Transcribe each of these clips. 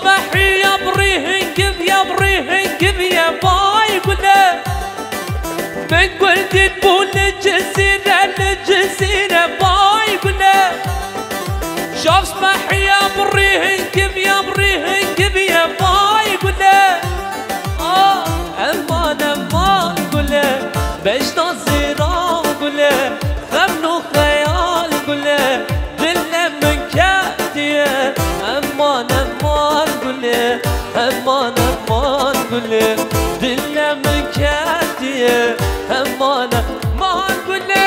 اسمحي يا بريهنقب يا بريهنقب يا باي قوله من قلت تبون الجزيرة الجزيرة باي قوله شوف اسمحي يا بريهنقب يا بريهنقب يا باي قوله امان امان قوله باش نصيران قوله خمنو خيال قوله دلنا من كاتيه امان امان قوله امان امان قوله دلنا من كاتيه امان امان قوله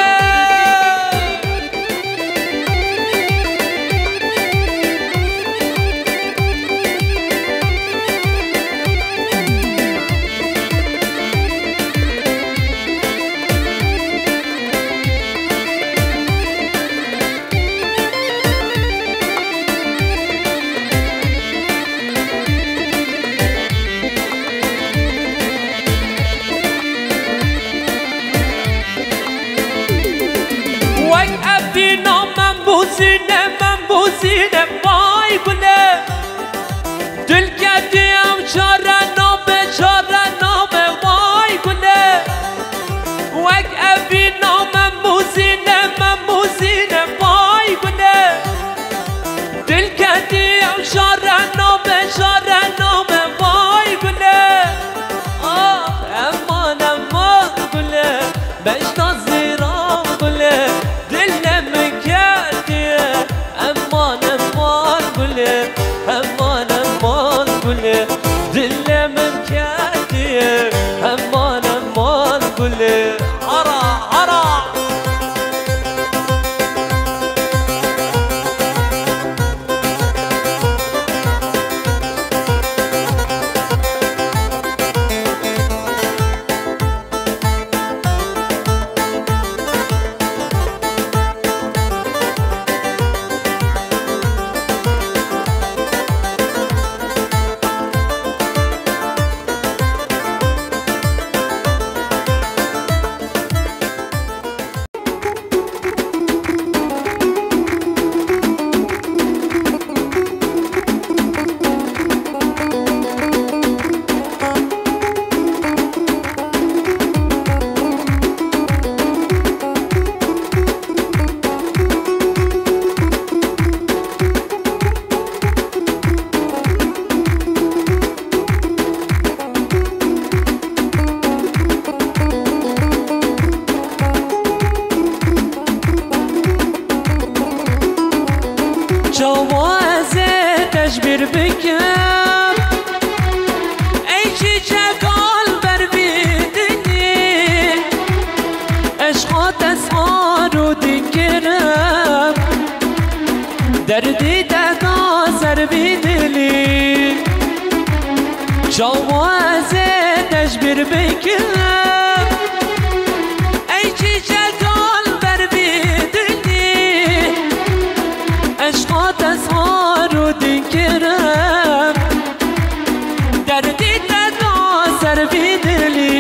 منبوسينه باي قوله دل كديم شارع نامه باي قوله وك ابينا منبوسينه باي قوله دل كديم شارع نامه باي قوله امان امان قوله باش نظيران قوله دلنا مكاتيه امان امان قوله امان امان قوله دلنا مكاتيه امان امان قوله عرا عرا جوازه تجبر بكم ای چیچک بر بیدنی عشقات اسعار و دنگرم دردی دقا سر بیدلی جوازه تجبر بکم ای چیچک بر بیدنی عشقات اسعار و دنگرم دردی دقا سر بیدلی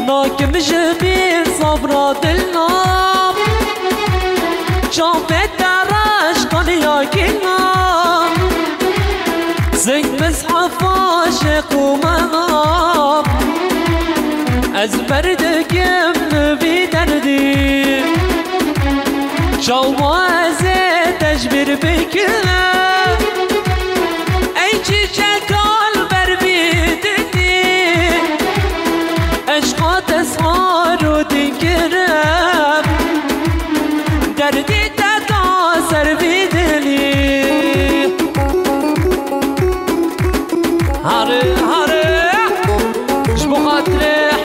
ناكم جميل صبرا دلنا شافت دراش قليا كنا زين مزحف عاشق ومغاب أزبردك في دردي جوازي تجبر بكلام